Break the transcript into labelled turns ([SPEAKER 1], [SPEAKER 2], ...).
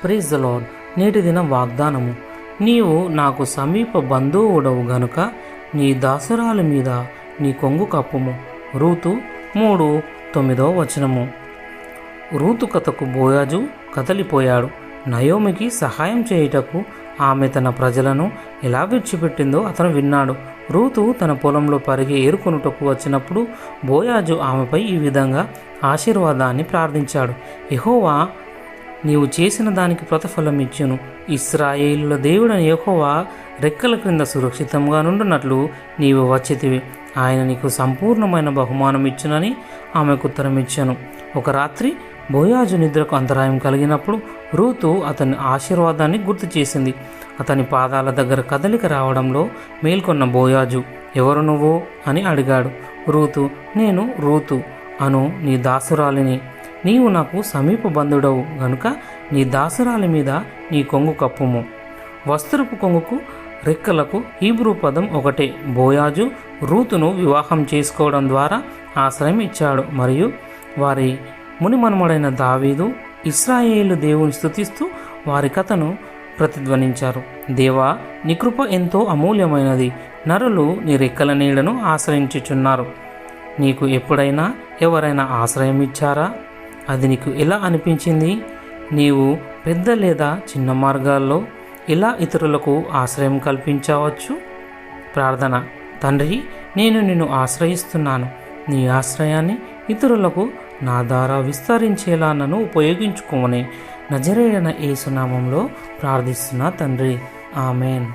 [SPEAKER 1] Praise the lord. నేటి దినం వాగ్దానము. నీవు నాకు సమీప బంధువుడవు గనుక నీ దాసురాలి మీద నీ కొంగు కప్పుము. రూతు 3:9. రూతు కథకు బోయాజు కదలిపోయాడు. నయోమికి సహాయం చేయుటకు ఆమె తన ప్రజలను ఎలా విడిచిపెట్టిందో అతను విన్నాడు. రూతు తన పొలంలో పరిగి ఏరుకొనుటకు వచ్చినప్పుడు బోయాజు ఆమెపై ఈ విధంగా ఆశీర్వాదాన్ని ప్రార్థించాడు. యెహోవా నీవు చేసిన దానికి ప్రతిఫలం ఇచ్చును. ఇశ్రాయేలుల దేవుడైన యెహోవా రెక్కల క్రింద సురక్షితంగా నుండునట్లు నీవు వచ్చితివి. ఆయన నీకు సంపూర్ణమైన బహుమానం ఇచ్చునని ఆమెకు ఉత్తరం ఇచ్చాను. ఒక రాత్రి బోయాజు నిద్రకు అంతరాయం కలిగినప్పుడు రూతు అతని ఆశీర్వాదాన్ని గుర్తు చేసింది. అతని పాదాల దగ్గర కదలిక రావడంలో మేల్కొన్న బోయాజు, ఎవరు నువ్వు అని అడిగాడు. రూతు, నేను రూతు అను నీ దాసురాలిని. నీవు నాకు సమీప బంధుడవు గనుక నీ దాసురాలి మీద నీ కొంగు కప్పుము. వస్త్రపు కొంగుకు రెక్కలకు హీబ్రూ పదం ఒకటే. బోయాజు రూతును వివాహం చేసుకోవడం ద్వారా ఆశ్రయం ఇచ్చాడు మరియు వారి మునిమనుమడైన దావీదు ఇశ్రాయేలు దేవుని స్తుతిస్తూ వారి కథను ప్రతిధ్వనించారు. దేవా, నీ కృప ఎంతో అమూల్యమైనది. నరులు నీ రెక్కల నీడను ఆశ్రయించుచున్నారు. నీకు ఎప్పుడైనా ఎవరైనా ఆశ్రయం ఇచ్చారా? అది నీకు ఎలా అనిపించింది? నీవు పెద్ద లేదా చిన్న మార్గాల్లో ఎలా ఇతరులకు ఆశ్రయం కల్పించవచ్చు? ప్రార్థన. తండ్రి, నేను నిన్ను ఆశ్రయిస్తున్నాను. నీ ఆశ్రయాన్ని ఇతరులకు నా ద్వారా విస్తరించేలా నన్ను ఉపయోగించుకోమని నజరేయుడైన యేసు నామములో ప్రార్థిస్తున్నా తండ్రి. ఆమెన్.